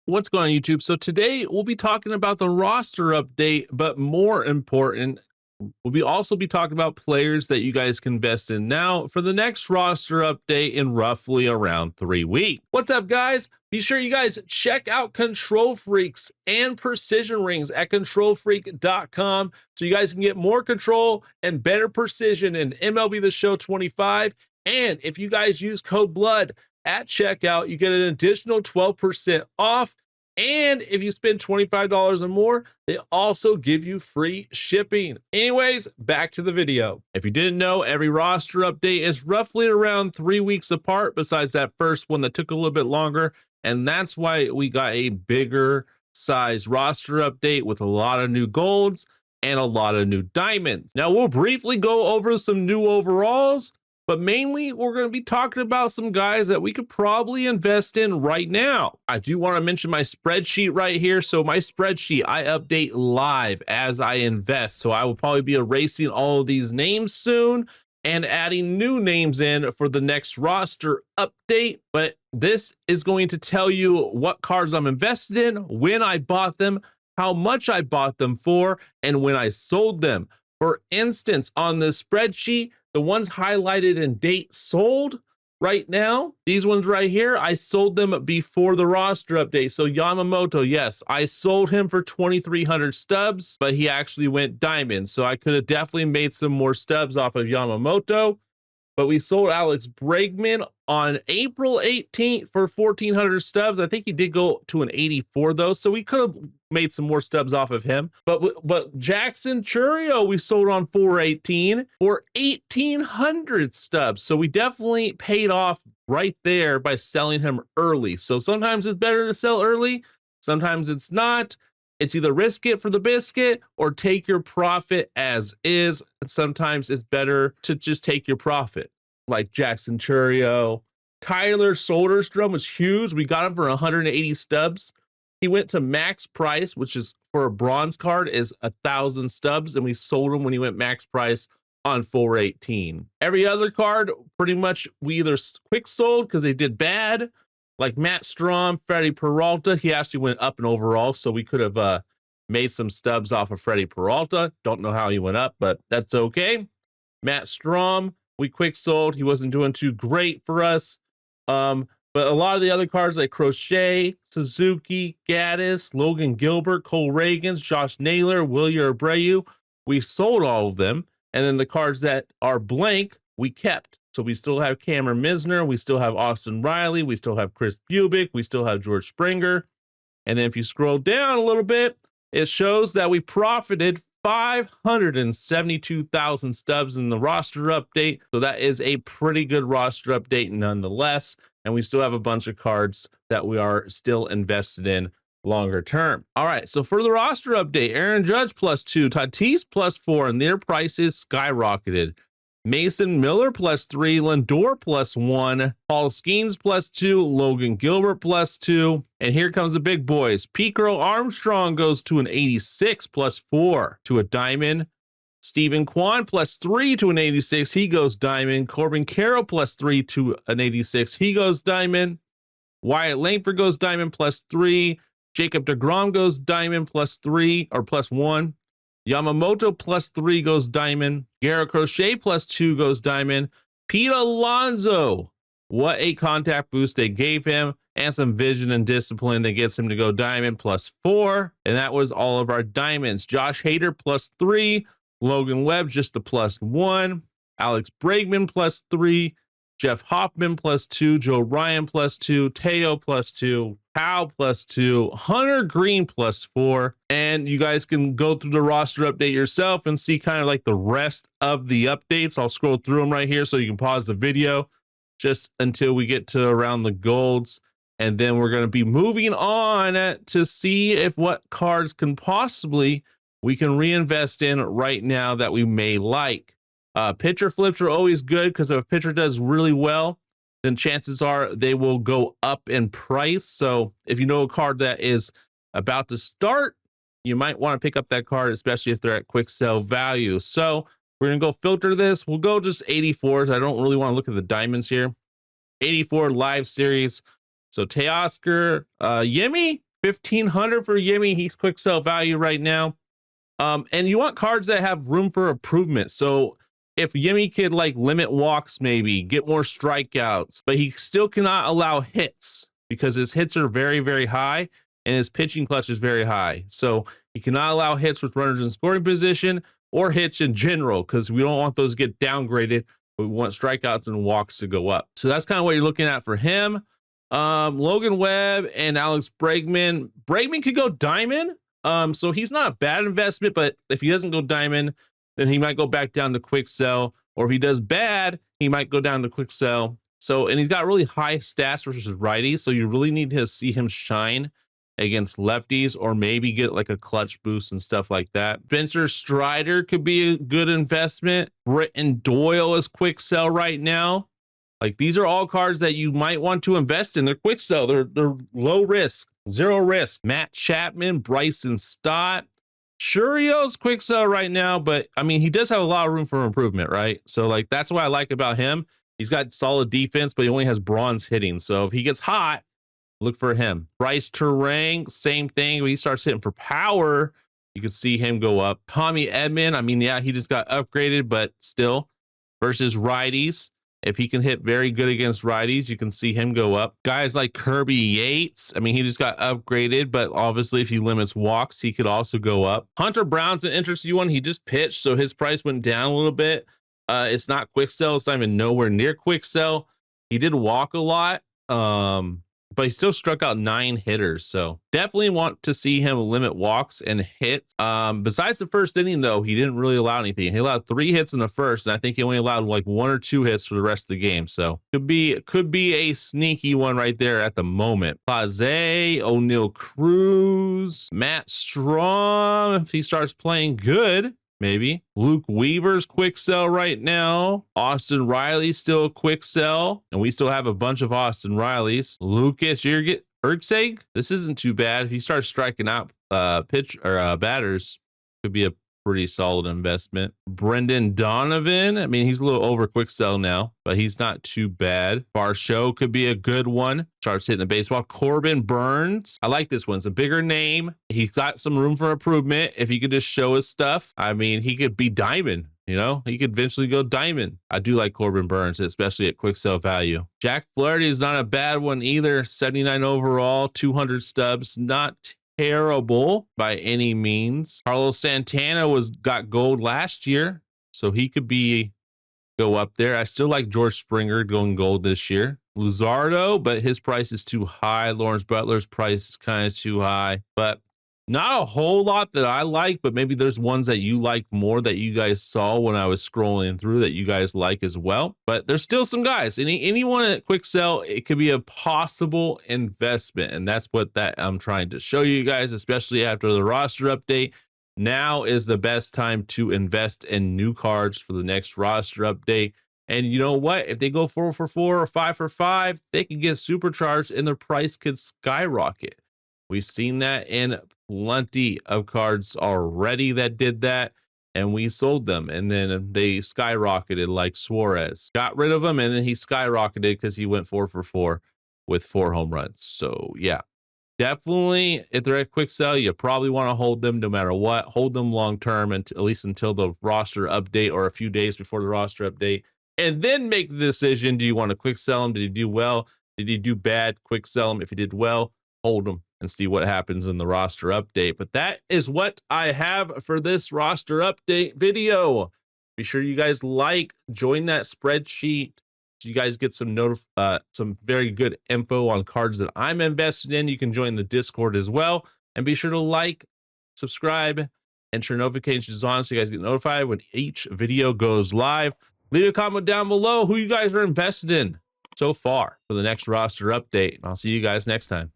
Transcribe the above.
What's going on, YouTube? So today we'll be talking about the roster update, but more important, we'll also be talking about players that you guys can invest in now for the next roster update in roughly around 3 weeks. What's up, guys? Be sure you guys check out Control Freaks and Precision Rings at controlfreak.com so you guys can get more control and better precision in MLB The Show 25. And if you guys use code BLOOD at checkout, you get an additional 12% off. And if you spend $25 or more, they also give you free shipping. Anyways, back to the video. If you didn't know, every roster update is roughly around 3 weeks apart, besides that first one that took a little bit longer. And that's why we got a bigger size roster update with a lot of new golds and a lot of new diamonds. Now, we'll briefly go over some new overalls, but mainly we're going to be talking about some guys that we could probably invest in right now. I do want to mention my spreadsheet right here. So my spreadsheet, I update live as I invest. So I will probably be erasing all of these names soon and adding new names in for the next roster update. But this is going to tell you what cards I'm invested in, when I bought them, how much I bought them for, and when I sold them. For instance, on this spreadsheet, the ones highlighted in date sold right now, these ones right here, I sold them before the roster update. So Yamamoto, yes, I sold him for 2,300 stubs, but he actually went diamond. So I could have definitely made some more stubs off of Yamamoto. But we sold Alex Bregman on April 18th for 1,400 stubs. I think he did go to an 84 though, so we could have made some more stubs off of him. But Jackson Chourio we sold on 4/18 for 1,800 stubs. So we definitely paid off right there by selling him early. So sometimes it's better to sell early, sometimes it's not. It's either risk it for the biscuit or take your profit as is. Sometimes it's better to just take your profit. Like Jackson Chourio. Tyler Soderstrom was huge. We got him for 180 stubs. He went to max price, which is for a bronze card is 1,000 stubs. And we sold him when he went max price on 4/18. Every other card, pretty much we either quick sold because they did bad. Like Matt Strom, Freddie Peralta, he actually went up in overall, so we could have made some stubs off of Freddie Peralta. Don't know how he went up, but that's okay. Matt Strom, we quick sold. He wasn't doing too great for us. But a lot of the other cards like Crochet, Suzuki, Gaddis, Logan Gilbert, Cole Reagans, Josh Naylor, Wilyer Abreu, we sold all of them. And then the cards that are blank, we kept. So we still have Cameron Misner, we still have Austin Riley, we still have Chris Bubick, we still have George Springer. And then if you scroll down a little bit, it shows that we profited 572,000 stubs in the roster update. So that is a pretty good roster update nonetheless. And we still have a bunch of cards that we are still invested in longer term. All right, so for the roster update, Aaron Judge +2, Tatis +4, and their prices skyrocketed. Mason Miller +3, Lindor +1, Paul Skeens +2, Logan Gilbert +2, and here comes the big boys. Picro Armstrong goes to an 86 +4 to a diamond. Stephen Kwan +3 to an 86, he goes diamond. Corbin Carroll +3 to an 86, he goes diamond. Wyatt Langford goes diamond +3. Jacob deGrom goes diamond +3 or +1. Yamamoto +3 goes diamond. Garrett Crochet +2 goes diamond. Pete Alonso, what a contact boost they gave him, and some vision and discipline that gets him to go diamond +4. And that was all of our diamonds. Josh Hader +3. Logan Webb just a +1. Alex Bregman +3. Jeff Hoffman +2. Joe Ryan +2. Teo +2. Powell +2, Hunter Green +4, and you guys can go through the roster update yourself and see kind of like the rest of the updates. I'll scroll through them right here so you can pause the video just until we get to around the golds, and then we're going to be moving on to see if what cards can possibly we can reinvest in right now that we may like. Pitcher flips are always good because if a pitcher does really well, then chances are they will go up in price. So if you know a card that is about to start, you might want to pick up that card, especially if they're at quick sell value. So we're going to go filter this. We'll go just 84s. I don't really want to look at the diamonds here. 84 live series. So Teoscar Yemi, 1,500 for Yimmy. He's quick sell value right now. And you want cards that have room for improvement. So if Yimmy could like limit walks, maybe get more strikeouts, but he still cannot allow hits because his hits are very, very high and his pitching clutch is very high. So he cannot allow hits with runners in scoring position or hits in general because we don't want those to get downgraded. We want strikeouts and walks to go up. So that's kind of what you're looking at for him. Logan Webb and Alex Bregman. Bregman could go diamond. So he's not a bad investment, but if he doesn't go diamond, then he might go back down to quick sell. Or if he does bad, he might go down to quick sell. So, and he's got really high stats versus righties. So you really need to see him shine against lefties or maybe get like a clutch boost and stuff like that. Spencer Strider could be a good investment. Britton Doyle is quick sell right now. Like these are all cards that you might want to invest in. They're quick sell. They're low risk, zero risk. Matt Chapman, Bryson Stott. Shurio's quick sell right now, but I mean, he does have a lot of room for improvement, right? So like, that's what I like about him. He's got solid defense, but he only has bronze hitting. So if he gets hot, look for him. Bryce Terang, same thing. When he starts hitting for power, you can see him go up. Tommy Edman, I mean, yeah, he just got upgraded, but still versus righties. If he can hit very good against righties, you can see him go up. Guys like Kirby Yates, I mean, he just got upgraded, but obviously if he limits walks, he could also go up. Hunter Brown's an interesting one. He just pitched, so his price went down a little bit. It's not quick sell. It's not even nowhere near quick sell. He did walk a lot, but he still struck out 9 hitters. So definitely want to see him limit walks and hits. Besides the first inning, though, he didn't really allow anything. He allowed 3 hits in the first, and I think he only allowed like 1 or 2 hits for the rest of the game. So could be a sneaky one right there at the moment. Paze, O'Neal Cruz, Matt Strom, if he starts playing good. Maybe. Luke Weaver's quick sell right now. Austin Riley's still a quick sell. And we still have a bunch of Austin Rileys. Lucas Ergseg, this isn't too bad. If he starts striking out batters, could be a pretty solid investment. Brendan Donovan, I mean, he's a little over quick sell now, but he's not too bad. Barshow could be a good one. Starts hitting the baseball. Corbin Burns, I like this one. It's a bigger name. He's got some room for improvement. If he could just show his stuff, I mean, he could be diamond. You know, he could eventually go diamond. I do like Corbin Burns, especially at quick sell value. Jack Flaherty is not a bad one either. 79 overall, 200 stubs, not terrible by any means. Carlos Santana got gold last year, so he could go up there. I still like George Springer going gold this year. Luzardo, but his price is too high. Lawrence Butler's price is kind of too high, but not a whole lot that I like, but maybe there's ones that you like more that you guys saw when I was scrolling through that you guys like as well. But there's still some guys. Anyone at quick sell, it could be a possible investment. And that's what I'm trying to show you guys, especially after the roster update. Now is the best time to invest in new cards for the next roster update. And you know what? If they go 4 for 4 or 5 for 5, they can get supercharged and their price could skyrocket. We've seen that in plenty of cards already that did that, and we sold them, and then they skyrocketed like Suarez. Got rid of him, and then he skyrocketed because he went 4 for 4 with 4 home runs. So, yeah, definitely, if they're at quick sell, you probably want to hold them no matter what. Hold them long-term, at least until the roster update or a few days before the roster update, and then make the decision. Do you want to quick sell him? Did he do well? Did he do bad? Quick sell him. If he did well, hold him and see what happens in the roster update. But that is what I have for this roster update video. Be sure you guys join that spreadsheet so you guys get some very good info on cards that I'm invested in. You can join the Discord as well. And be sure to like, subscribe, and turn notifications on so you guys get notified when each video goes live. Leave a comment down below who you guys are invested in so far for the next roster update. And I'll see you guys next time.